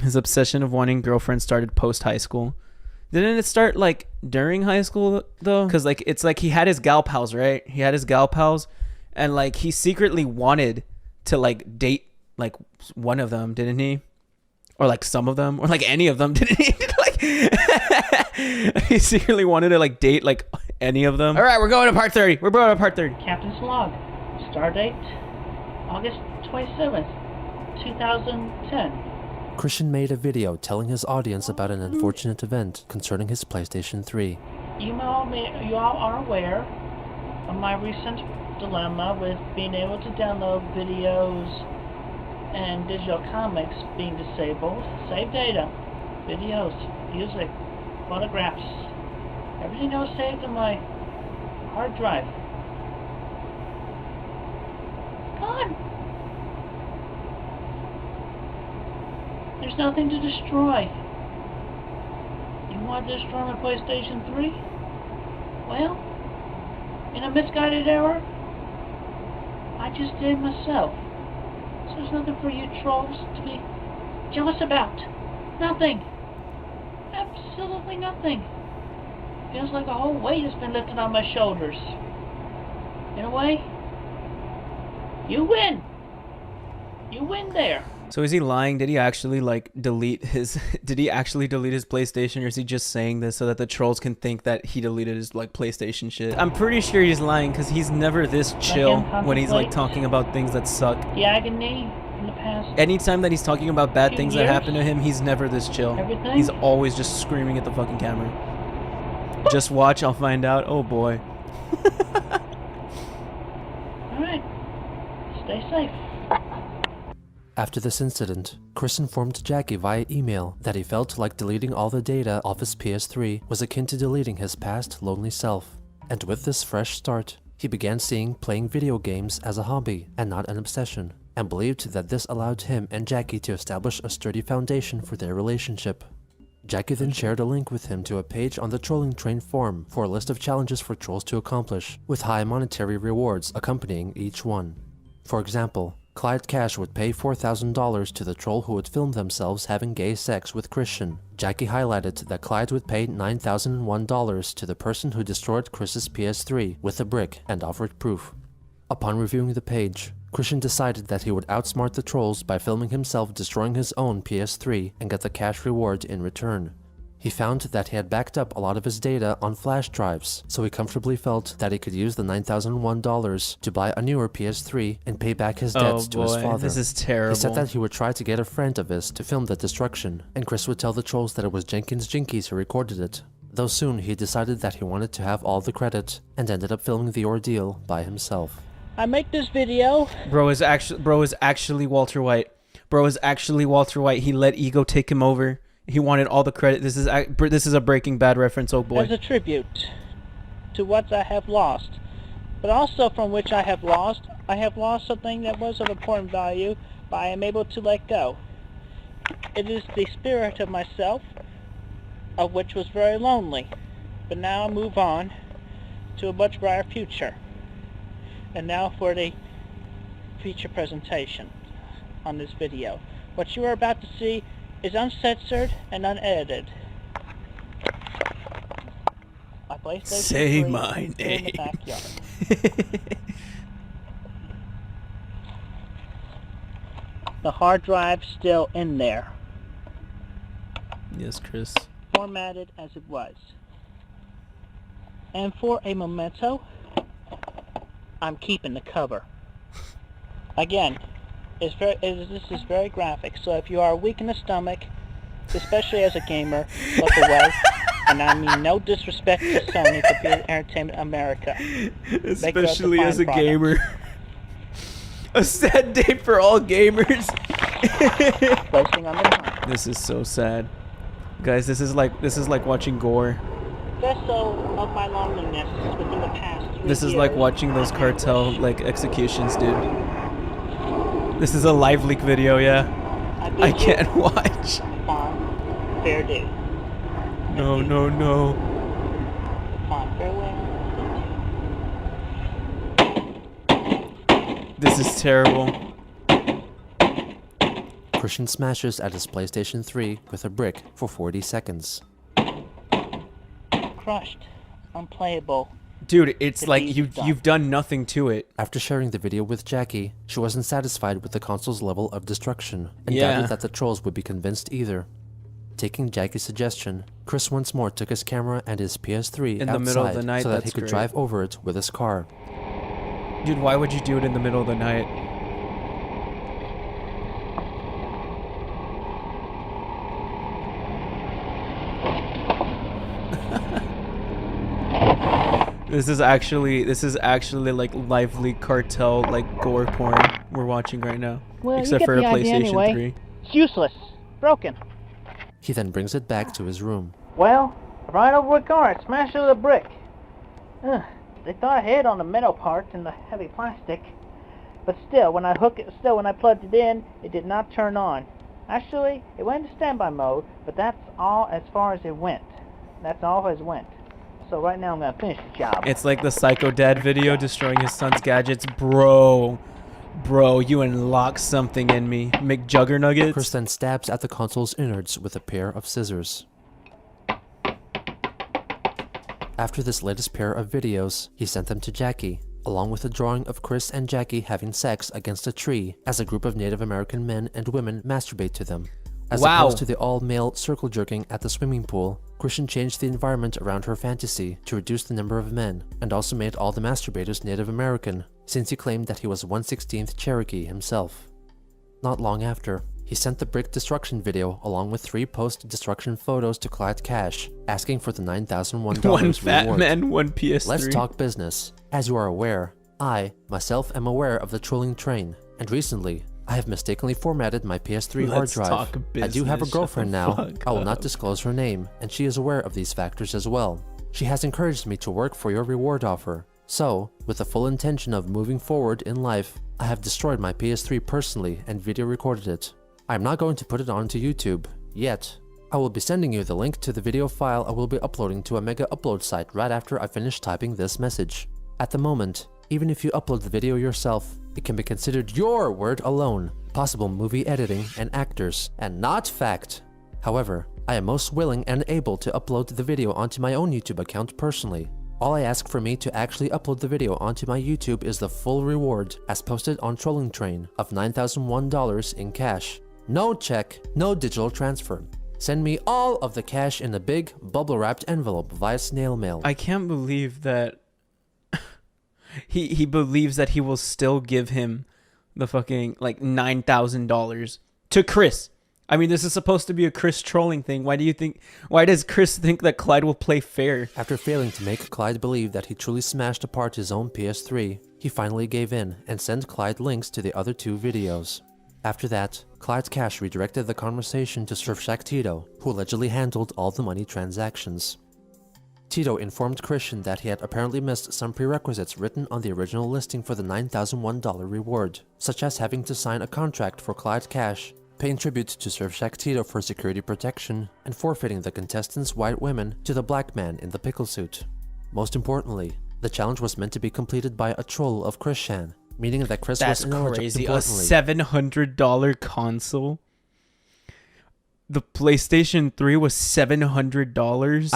His obsession of wanting girlfriends started post-high school. Didn't it start like during high school though? Because like it's like he had his gal pals, right? He had his gal pals, and like he secretly wanted to like date like one of them, didn't he? Or like some of them, or like any of them, didn't he? Like he secretly wanted to like date like any of them. All right, we're going to part 30. We're going to part 30. Captain's log. Stardate August 27th, 2010. Christian made a video telling his audience about an unfortunate event concerning his PlayStation 3. You all are aware of my recent dilemma with being able to download videos and digital comics being disabled. Save data, videos, music, photographs, everything that was saved on my hard drive. Gone. There's nothing to destroy. You want to destroy my PlayStation 3? Well, in a misguided error, I just did it myself. So there's nothing for you trolls to be jealous about. Nothing. Absolutely nothing. Feels like a whole weight has been lifted on my shoulders. In a way, you win. You win there. So is he lying? Did he actually like delete his PlayStation, or is he just saying this so that the trolls can think that he deleted his like PlayStation shit? I'm pretty sure he's lying because he's never this chill when he's like talking about things that suck. The agony in the past. Anytime that he's talking about bad things that happen to him, he's never this chill. Everything? He's always just screaming at the fucking camera. Just watch, I'll find out. Oh boy. Alright. Stay safe. After this incident, Chris informed Jackie via email that he felt like deleting all the data off his PS3 was akin to deleting his past lonely self. And with this fresh start, he began seeing playing video games as a hobby and not an obsession, and believed that this allowed him and Jackie to establish a sturdy foundation for their relationship. Jackie then shared a link with him to a page on the Trolling Train forum for a list of challenges for trolls to accomplish, with high monetary rewards accompanying each one. For example, Clyde Cash would pay $4,000 to the troll who would film themselves having gay sex with Christian. Jackie highlighted that Clyde would pay $9,001 to the person who destroyed Chris's PS3 with a brick and offered proof. Upon reviewing the page, Christian decided that he would outsmart the trolls by filming himself destroying his own PS3 and get the cash reward in return. He found that he had backed up a lot of his data on flash drives, so he comfortably felt that he could use the $9,001 to buy a newer PS3 and pay back his debts to his father. This is terrible. He said that he would try to get a friend of his to film the destruction, and Chris would tell the trolls that it was Jenkins Jinkies who recorded it. Though soon he decided that he wanted to have all the credit, and ended up filming the ordeal by himself. I make this video. Bro is actually Walter White. Bro is actually Walter White. He let ego take him over. He wanted all the credit. This is a Breaking Bad reference, oh boy. As a tribute to what I have lost, but also from which I have lost something that was of important value, but I am able to let go. It is the spirit of myself, of which was very lonely, but now I move on to a much brighter future. And now for the feature presentation on this video. What you are about to see is uncensored and unedited. My PlayStation Say 3 my is in the name. backyard. The hard drive's still in there, Yes, Chris. formatted as it was. And for a memento, I'm keeping the cover. Again, this is very graphic, so if you are weak in the stomach, especially as a gamer, look away. And I mean no disrespect to Sony Computer Entertainment America. Especially as a gamer. A sad day for all gamers. Placing on the line. This is so sad. Guys, this is like watching gore. Vessel of my loneliness within the past 3 This is years, like watching those cartel like executions, dude. This is a live leak video, yeah. I can't watch. Upon fair due. No, no, no. Upon farewell. This is terrible. Christian smashes at his PlayStation 3 with a brick for 40 seconds. Crushed. Unplayable. Dude, it's like you've done nothing to it. After sharing the video with Jackie, she wasn't satisfied with the console's level of destruction, and doubted that the trolls would be convinced either. Taking Jackie's suggestion, Chris once more took his camera and his PS3 in outside the middle of the night, so that he could drive over it with his car. Dude, why would you do it in the middle of the night? This is actually like lively cartel, like gore porn we're watching right now. Well, except for a PlayStation 3. It's useless. Broken. He then brings it back to his room. Well, right over a car, it smashed with a brick. They thought ahead on the metal parts and the heavy plastic. But still, when I plugged it in, it did not turn on. Actually, it went into standby mode, but that's all as far as it went. That's all as it went. So right now I'm gonna finish the job. It's like the Psycho Dad video destroying his son's gadgets. Bro, you unlocked something in me. McJuggernuggets. Chris then stabs at the console's innards with a pair of scissors. After this latest pair of videos, he sent them to Jackie, along with a drawing of Chris and Jackie having sex against a tree as a group of Native American men and women masturbate to them. As opposed to the all-male circle jerking at the swimming pool, Christian changed the environment around her fantasy to reduce the number of men, and also made all the masturbators Native American, since he claimed that he was 1/16th Cherokee himself. Not long after, he sent the brick destruction video along with 3 post-destruction photos to Clyde Cash, asking for the $9,001 one fat reward. man, one PS3. Let's talk business. As you are aware, I, myself, am aware of the trolling train, and recently, I have mistakenly formatted my PS3 hard drive. I do have a girlfriend now. I will not disclose her name, and she is aware of these factors as well. She has encouraged me to work for your reward offer. So, with the full intention of moving forward in life, I have destroyed my PS3 personally and video recorded it. I am not going to put it onto YouTube, yet. I will be sending you the link to the video file I will be uploading to a mega upload site right after I finish typing this message. At the moment, even if you upload the video yourself, it can be considered your word alone, possible movie editing and actors, and not fact. However, I am most willing and able to upload the video onto my own YouTube account personally. All I ask for me to actually upload the video onto my YouTube is the full reward, as posted on Trolling Train, of $9,001 in cash. No check, no digital transfer. Send me all of the cash in a big, bubble-wrapped envelope via snail mail. I can't believe that he believes that he will still give him the fucking like $9,000 to Chris. I mean, this is supposed to be a Chris trolling thing. Why does Chris think that Clyde will play fair? After failing to make Clyde believe that he truly smashed apart his own PS3, he finally gave in and sent Clyde links to the other 2 videos. After that, Clyde Cash redirected the conversation to Surfshack Tito, who allegedly handled all the money transactions. Tito informed Christian that he had apparently missed some prerequisites written on the original listing for the $9,001 reward, such as having to sign a contract for Clyde Cash, paying tribute to Surfshack Tito for security protection, and forfeiting the contestants' white women to the black man in the pickle suit. Most importantly, the challenge was meant to be completed by a troll of Christian, meaning that Chris was ineligible. That's crazy. A $700 console? The PlayStation 3 was $700?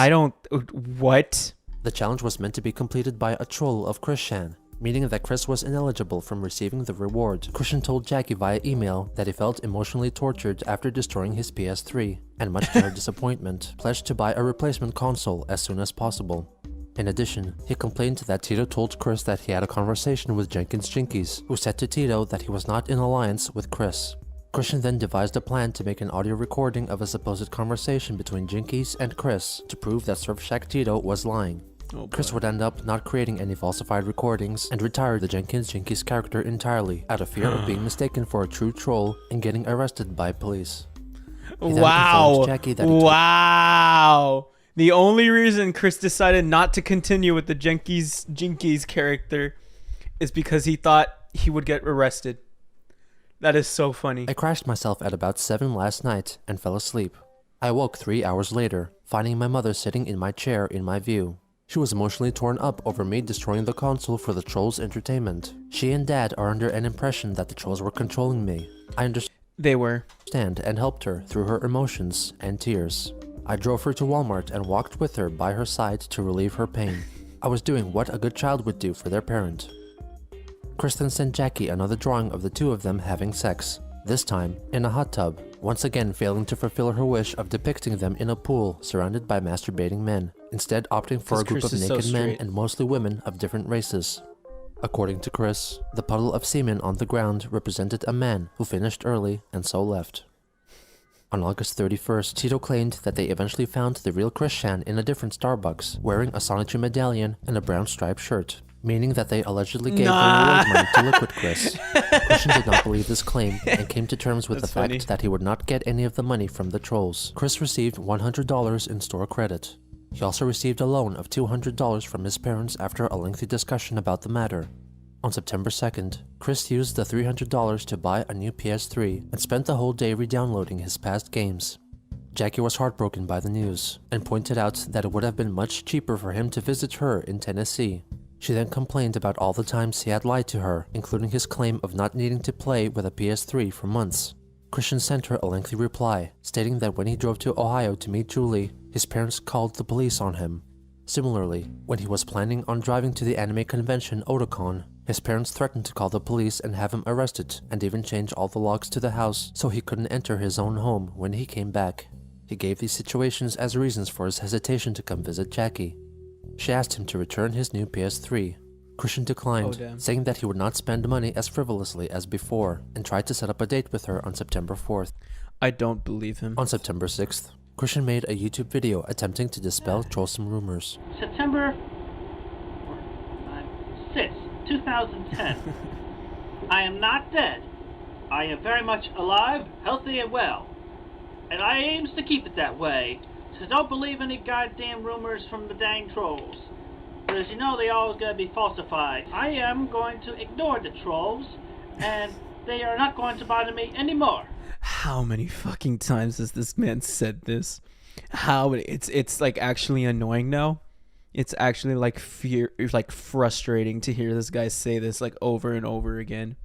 What? The challenge was meant to be completed by a troll of Christian, meaning that Chris was ineligible from receiving the reward. Christian told Jackie via email that he felt emotionally tortured after destroying his PS3, and much to her disappointment, pledged to buy a replacement console as soon as possible. In addition, he complained that Tito told Chris that he had a conversation with Jenkins Jinkies, who said to Tito that he was not in alliance with Chris. Christian then devised a plan to make an audio recording of a supposed conversation between Jinkies and Chris to prove that Surfshack Tito was lying. Chris would end up not creating any falsified recordings and retire the Jenkins Jinkies character entirely out of fear of being mistaken for a true troll and getting arrested by police. Wow! Wow! The only reason Chris decided not to continue with the Jinkies character is because he thought he would get arrested. That is so funny. I crashed myself at about 7 last night and fell asleep. I woke 3 hours later, finding my mother sitting in my chair in my view. She was emotionally torn up over me destroying the console for the trolls' entertainment. She and Dad are under an impression that the trolls were controlling me. I understand. They were. Stand and helped her through her emotions and tears. I drove her to Walmart and walked with her by her side to relieve her pain. I was doing what a good child would do for their parent. Chris then sent Jackie another drawing of the two of them having sex, this time in a hot tub, once again failing to fulfill her wish of depicting them in a pool surrounded by masturbating men, instead opting for a group of naked men and mostly women of different races. According to Chris, the puddle of semen on the ground represented a man who finished early and so left. On August 31st, Tito claimed that they eventually found the real Christian in a different Starbucks, wearing a Sonichu medallion and a brown striped shirt, meaning that they allegedly gave the reward money to Liquid Chris. Christian did not believe this claim and came to terms with the fact that he would not get any of the money from the trolls. Chris received $100 in store credit. He also received a loan of $200 from his parents after a lengthy discussion about the matter. On September 2nd, Chris used the $300 to buy a new PS3 and spent the whole day re-downloading his past games. Jackie was heartbroken by the news and pointed out that it would have been much cheaper for him to visit her in Tennessee. She then complained about all the times he had lied to her, including his claim of not needing to play with a PS3 for months. Christian sent her a lengthy reply, stating that when he drove to Ohio to meet Julie, his parents called the police on him. Similarly, when he was planning on driving to the anime convention Otakon, his parents threatened to call the police and have him arrested, and even change all the locks to the house so he couldn't enter his own home when he came back. He gave these situations as reasons for his hesitation to come visit Jackie. She asked him to return his new PS3. Christian declined, saying that he would not spend money as frivolously as before, and tried to set up a date with her on September 4th. I don't believe him. On September 6th, Christian made a YouTube video attempting to dispel trollsome rumors. September 6th, 2010. I am not dead. I am very much alive, healthy, and well. And I aims to keep it that way. So don't believe any goddamn rumors from the dang trolls. Because you know they always gotta be falsified. I am going to ignore the trolls, and they are not going to bother me anymore. How many fucking times has this man said this? How many? It's like actually annoying now. It's actually like frustrating to hear this guy say this like over and over again.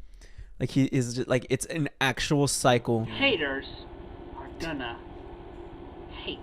Like he is just, like it's an actual cycle. Haters are gonna hate.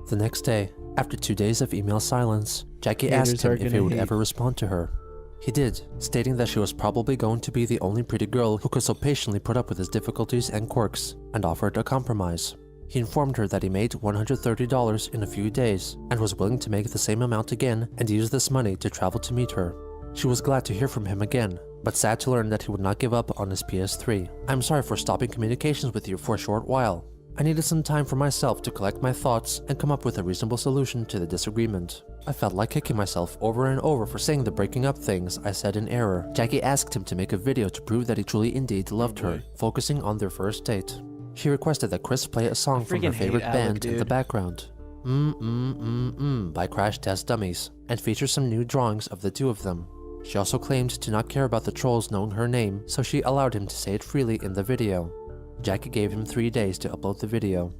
The next day, after 2 days of email silence, Jackie asked him if he would ever respond to her. He did, stating that she was probably going to be the only pretty girl who could so patiently put up with his difficulties and quirks, and offered a compromise. He informed her that he made $130 in a few days, and was willing to make the same amount again and use this money to travel to meet her. She was glad to hear from him again, but sad to learn that he would not give up on his PS3. "I'm sorry for stopping communications with you for a short while. I needed some time for myself to collect my thoughts and come up with a reasonable solution to the disagreement. I felt like kicking myself over and over for saying the breaking up things I said in error." Jackie asked him to make a video to prove that he truly indeed loved her, focusing on their first date. She requested that Chris play a song from her favorite band in the background, by Crash Test Dummies, and feature some new drawings of the two of them. She also claimed to not care about the trolls knowing her name, so she allowed him to say it freely in the video. Jackie gave him 3 days to upload the video.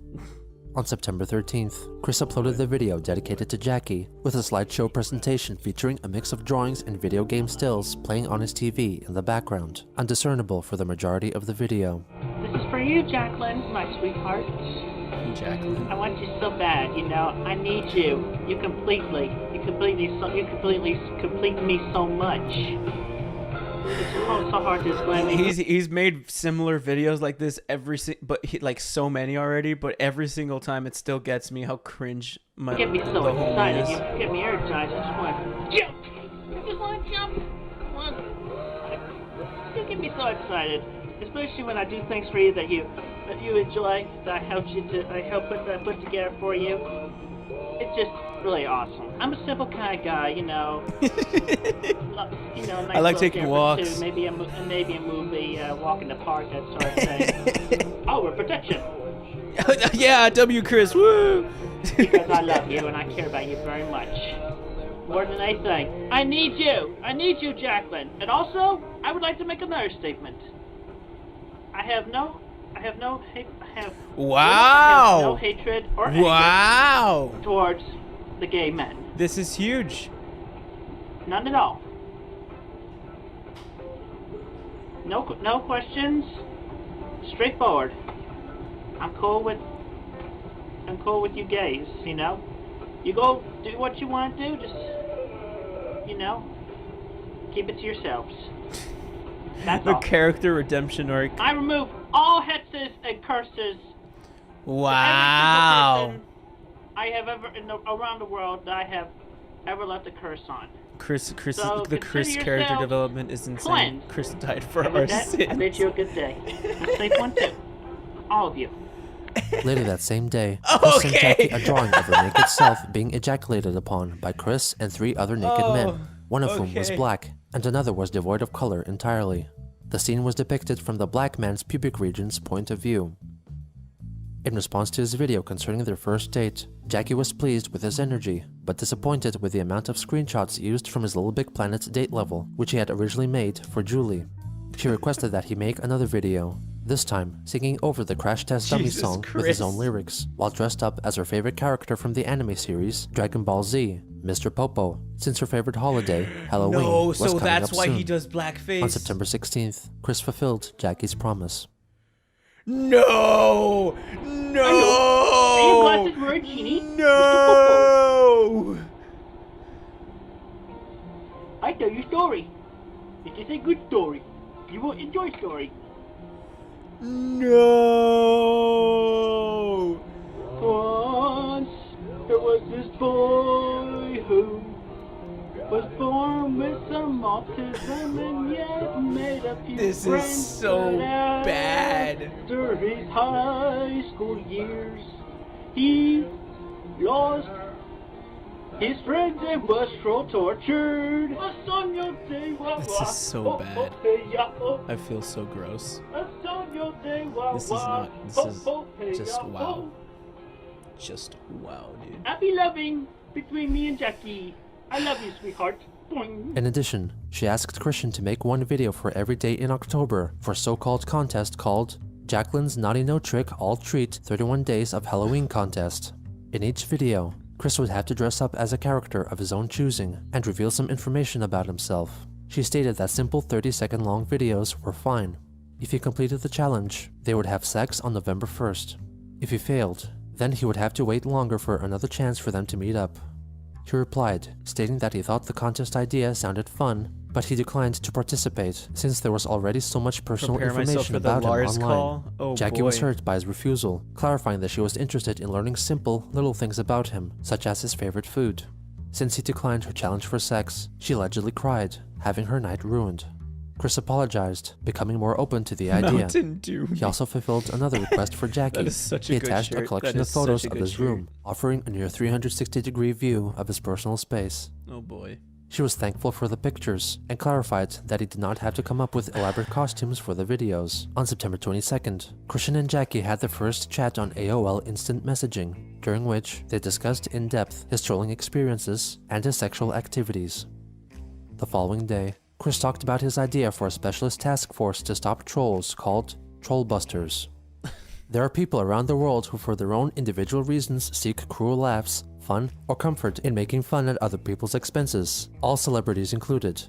On September 13th, Chris uploaded the video dedicated to Jackie, with a slideshow presentation featuring a mix of drawings and video game stills playing on his TV in the background, undiscernible for the majority of the video. This is for you, Jacqueline, my sweetheart. Jacqueline. I want you so bad, you know. I need you. You complete me so much. It's so hard to explain. He's made similar videos like this like so many already, but every single time it still gets me how cringe my get me so excited. You get me energized. I just want to jump. I just want to jump. Come on. You get me so excited, especially when I do things for you that you enjoy. That I help put together for you. It's just really awesome. I'm a simple kind of guy, you know. Nice I like taking walks. Too. Maybe a movie, walk in the park, that sort of thing. Oh, we're protection. Yeah, W. Chris, woo! Because I love you and I care about you very much. More than anything, I need you. I need you, Jacqueline. And also, I would like to make another statement. I have no hatred or anger towards the gay men. This is huge. None at all. No questions. Straightforward. I'm cool with you gays, you know? You go do what you want to do, just, you know, keep it to yourselves. That's The all. character redemption arc. I remove all hexes and curses. Wow. Every single person I have ever, around the world, that I have ever left a curse on. Chris, So the Chris consider character yourself development is insane. cleansed. Chris died for And our with that, I sins. bid you a good day. A safe one too. All of you. Later that same day, Chris sent Okay. Jackie a drawing of her naked self being ejaculated upon by Chris and 3 other naked men, one of whom was okay. black, and another was devoid of color entirely. The scene was depicted from the black man's pubic region's point of view. In response to his video concerning their first date, Jackie was pleased with his energy, but disappointed with the amount of screenshots used from his Little Big Planet date level, which he had originally made for Julie. She requested that he make another video, this time singing over the Crash Test Dummy Jesus song with his own Christ. lyrics, while dressed up as her favorite character from the anime series, Dragon Ball Z, Mr. Popo, since her favorite holiday, Halloween, No, was so coming that's up why soon. he does blackface. On September 16th, Chris fulfilled Jackie's promise. No! No! Are your glasses were genie? No! I tell you a story. It is a good story. You will enjoy story. No! Once there was this boy who was born with some autism and yet made a few This is friends. so But bad. after his high school years, he lost his friends and was so tortured. This is so bad. I feel so gross. This is not. This is just wow. Just wow, dude. Happy loving between me and Jackie. I love you, sweetheart. Boing. In addition, she asked Christian to make one video for every day in October for a so-called contest called Jacqueline's Naughty No Trick All Treat 31 Days of Halloween Contest. In each video, Chris would have to dress up as a character of his own choosing and reveal some information about himself. She stated that simple 30-second long videos were fine. If he completed the challenge, they would have sex on November 1st. If he failed, then he would have to wait longer for another chance for them to meet up. He replied, stating that he thought the contest idea sounded fun, but he declined to participate since there was already so much personal Prepare myself information for the about him Lars online. call. Oh, Jackie boy. was hurt by his refusal, clarifying that she was interested in learning simple, little things about him, such as his favorite food. Since he declined her challenge for sex, she allegedly cried, having her night ruined. Chris apologized, becoming more open to the idea. Mountain Dew. He also fulfilled another request for Jackie. That is such a He good attached a shirt. collection That of is photos such a of good his shirt. room, offering a near 360-degree view of his personal space. Oh boy. She was thankful for the pictures and clarified that he did not have to come up with elaborate costumes for the videos. On September 22nd, Christian and Jackie had their first chat on AOL Instant Messaging, during which they discussed in depth his trolling experiences and his sexual activities. The following day, Chris talked about his idea for a specialist task force to stop trolls called Trollbusters. There are people around the world who for their own individual reasons seek cruel laughs, fun, or comfort in making fun at other people's expenses, all celebrities included.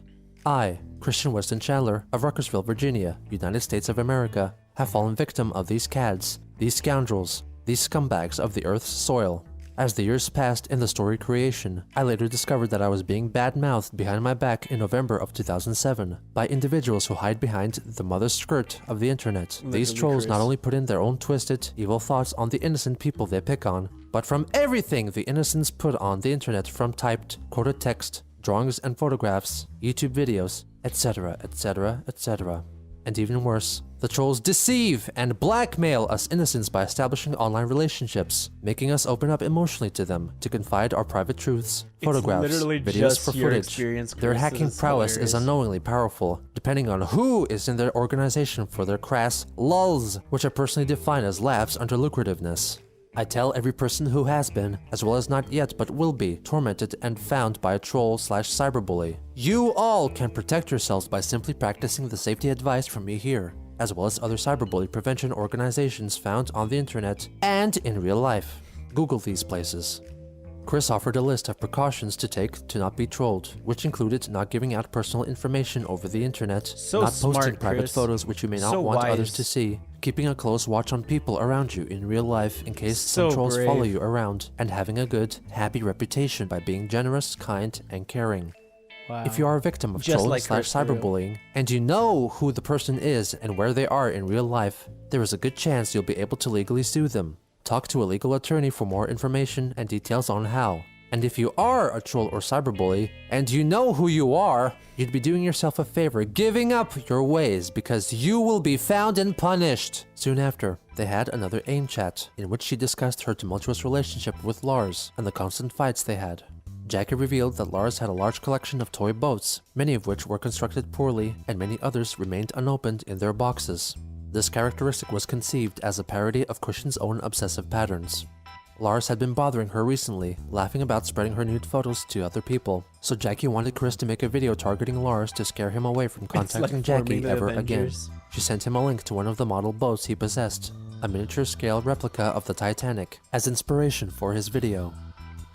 I, Christian Weston Chandler of Ruckersville, Virginia, United States of America, have fallen victim of these cads, these scoundrels, these scumbags of the Earth's soil. As the years passed in the story creation, I later discovered that I was being bad-mouthed behind my back in November of 2007 by individuals who hide behind the mother skirt of the internet. These Literally, trolls not Chris. only put in their own twisted, evil thoughts on the innocent people they pick on, but from everything the innocents put on the internet, from typed, quoted text, drawings and photographs, YouTube videos, etc., etc., etc. And even worse, the trolls deceive and blackmail us innocents by establishing online relationships, making us open up emotionally to them to confide our private truths, photographs, literally videos just for your footage. experience, Their Chris. hacking This is prowess is hilarious. unknowingly powerful, depending on who is in their organization for their crass lulz, which I personally define as laughs under lucrativeness. I tell every person who has been, as well as not yet but will be, tormented and found by a troll/cyberbully. You all can protect yourselves by simply practicing the safety advice from me here, as well as other cyberbully prevention organizations found on the internet and in real life. Google these places. Chris offered a list of precautions to take to not be trolled, which included not giving out personal information over the internet, So not smart, posting private Chris. photos which you may not So want others wise. to see, keeping a close watch on people around you in real life in case So some trolls brave. follow you around, and having a good, happy reputation by being generous, kind, and caring. Wow. If you are a victim of Just trolling like Chris, for real. cyberbullying, and you know who the person is and where they are in real life, there is a good chance you'll be able to legally sue them. Talk to a legal attorney for more information and details on how. And if you are a troll or cyberbully, and you know who you are, you'd be doing yourself a favor giving up your ways because you will be found and punished. Soon after, they had another AIM chat, in which she discussed her tumultuous relationship with Lars and the constant fights they had. Jackie revealed that Lars had a large collection of toy boats, many of which were constructed poorly, and many others remained unopened in their boxes. This characteristic was conceived as a parody of Christian's own obsessive patterns. Lars had been bothering her recently, laughing about spreading her nude photos to other people, so Jackie wanted Chris to make a video targeting Lars to scare him away from contacting like Jackie forming the ever Avengers. again. She sent him a link to one of the model boats he possessed, a miniature-scale replica of the Titanic, as inspiration for his video.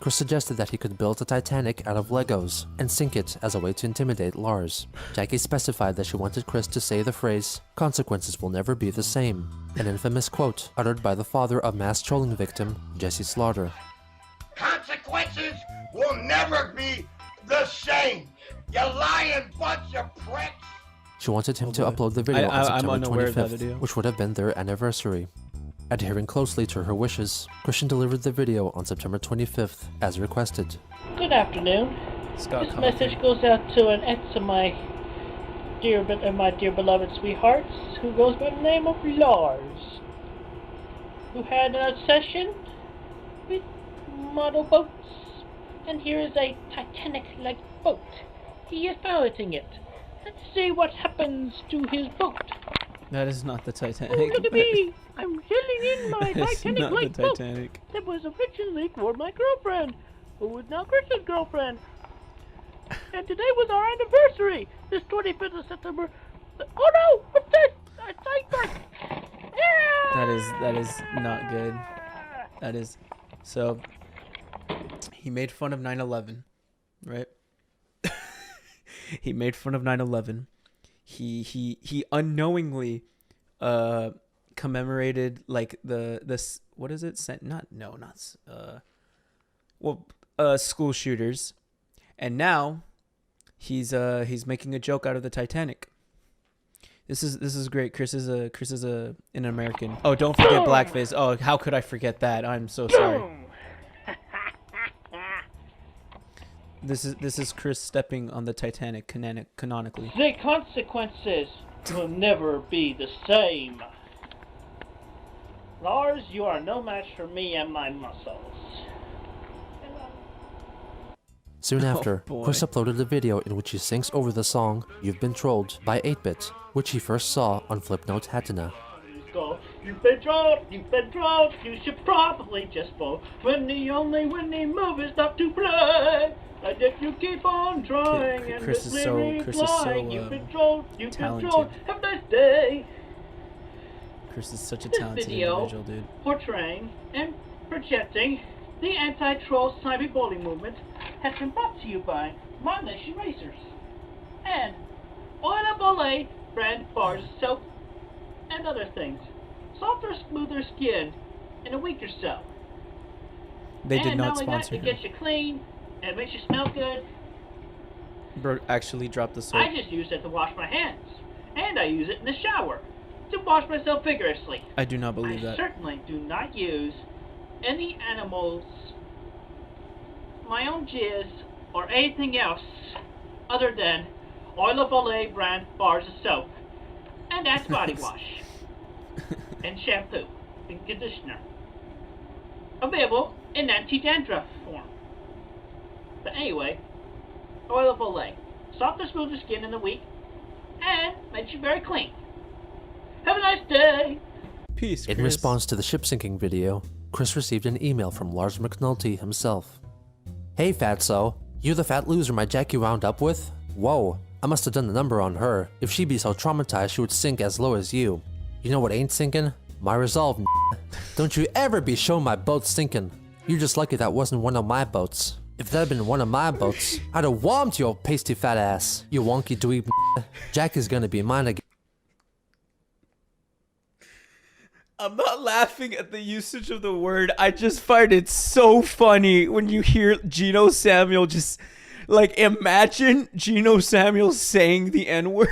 Chris suggested that he could build the Titanic out of Legos and sink it as a way to intimidate Lars. Jackie specified that she wanted Chris to say the phrase, "Consequences will never be the same," an infamous quote uttered by the father of mass trolling victim Jesse Slaughter. Consequences will never be the same. You lying bunch of pricks. She wanted him to boy. upload the video on I'm September unaware of that 25th, video. which would have been their anniversary. Adhering closely to her wishes, Christian delivered the video on September 25th, as requested. Good afternoon. Scott This commented. message goes out to an ex of my dear beloved sweethearts, who goes by the name of Lars, who had an obsession with model boats, and here is a Titanic-like boat. He is piloting it. Let's see what happens to his boat. That is not the Oh, Titanic. look at me! I'm sailing in my That is not Titanic-like the boat Titanic. that was originally for my girlfriend, who is now Chris's girlfriend. And today was our anniversary, this 25th of September. Oh no! What's this? A sideburn! That is not good. That is so. He made fun of 9/11, right? He made fun of 9/11. He unknowingly commemorated like the what is it? School shooters, and now he's making a joke out of the Titanic. This is great. Chris is an American. Oh, don't forget blackface. Oh, how could I forget that? I'm so sorry. This is Chris stepping on the Titanic canonically. The consequences will never be the same. Lars, you are no match for me and my muscles. Soon after, boy. Chris uploaded a video in which he sings over the song You've Been Trolled by 8-Bit, which he first saw on Flipnote Hatina. You've been trolled, you should probably just vote when the only winning move is not to play. And if you keep on trying and Chris is so you've been trolled, talented. have a nice day. Chris is such a This talented video individual, dude. portraying and projecting the anti-troll cyberbullying movement has been brought to you by My Nation Racers and Oil of Olay brand bars of soap and other things. Softer, smoother skin in a week or so. They did and not only sponsor that, it him. gets you clean and it makes you smell good. Bro actually dropped the soap. I just use it to wash my hands, and I use it in the shower to wash myself vigorously. I do not believe I that. certainly do not use any animals, my own jizz, or anything else other than Oil of Olay brand bars of soap, and Axe body wash, and shampoo, and conditioner. Available in anti-dandruff form. But anyway, Oil of Olay. Softer, smoother skin in a week, and makes you very clean. Have a nice day! Peace, In Chris. response to the ship sinking video, Chris received an email from Lars McNulty himself. Hey Fatso, you the fat loser my Jackie wound up with? Whoa, I must have done the number on her. If she'd be so traumatized she would sink as low as you. You know what ain't sinking? My resolve, Don't you ever be showing my boat sinking. You're just lucky that wasn't one of my boats. If that had been one of my boats, I'd have whomped your pasty fat ass. You wonky dweeb. Jackie's gonna be mine again. I'm not laughing at the usage of the word. I just find it so funny when you hear Genosamuel just, like, imagine Genosamuel saying the N-word.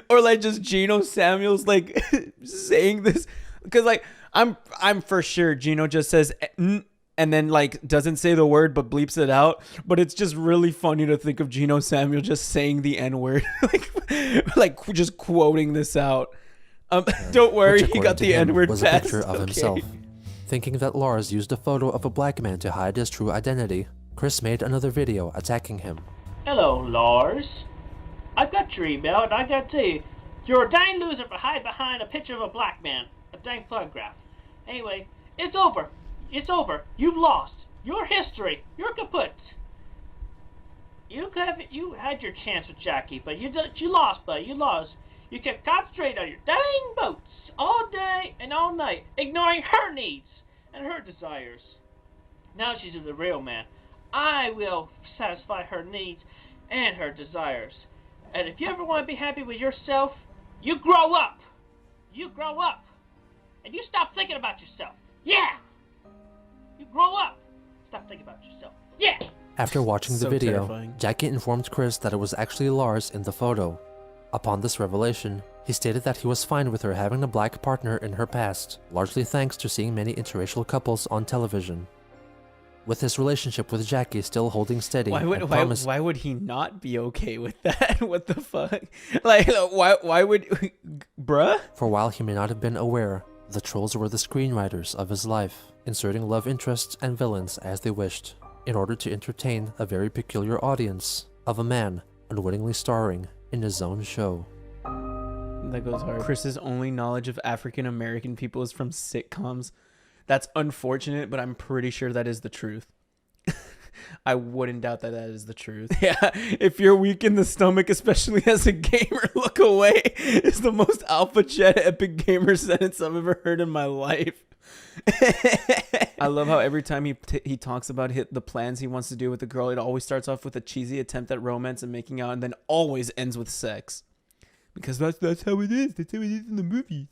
Or, like, just Genosamuel's, like, saying this. Because, like, I'm for sure Geno just says N and then, like, doesn't say the word but bleeps it out. But it's just really funny to think of Genosamuel just saying the N-word. like, just quoting this out. Don't worry, Which, he got the N-word was pass. a picture of himself. Thinking that Lars used a photo of a black man to hide his true identity, Chris made another video attacking him. Hello, Lars. I've got your email, and I gotta tell you, you're a dang loser for hiding behind a picture of a black man. A dang photograph. Anyway, it's over. It's over. You've lost. Your history. You're kaput. You had your chance with Jackie, but you lost, buddy. You lost. You kept concentrating on your dang boats all day and all night, ignoring her needs and her desires. Now she's the real man. I will satisfy her needs and her desires. And if you ever want to be happy with yourself, you grow up. You grow up. And you stop thinking about yourself. Yeah! You grow up. Stop thinking about yourself. Yeah! After watching the So video, terrifying. Jackie informed Chris that it was actually Lars in the photo. Upon this revelation, he stated that he was fine with her having a black partner in her past, largely thanks to seeing many interracial couples on television. With his relationship with Jackie still holding steady, Why would he not be okay with that? What the fuck? Like, why would, bruh? For while he may not have been aware, the trolls were the screenwriters of his life, inserting love interests and villains as they wished, in order to entertain a very peculiar audience of a man unwittingly starring in his own show. That goes hard. Chris's only knowledge of African American people is from sitcoms. That's unfortunate, but I'm pretty sure that is the truth. I wouldn't doubt that is the truth. Yeah, if you're weak in the stomach, especially as a gamer, look away is the most alpha chat epic gamer sentence I've ever heard in my life. I love how every time he talks about the plans he wants to do with the girl, it always starts off with a cheesy attempt at romance and making out, and then always ends with sex. Because that's how it is. That's how it is in the movies.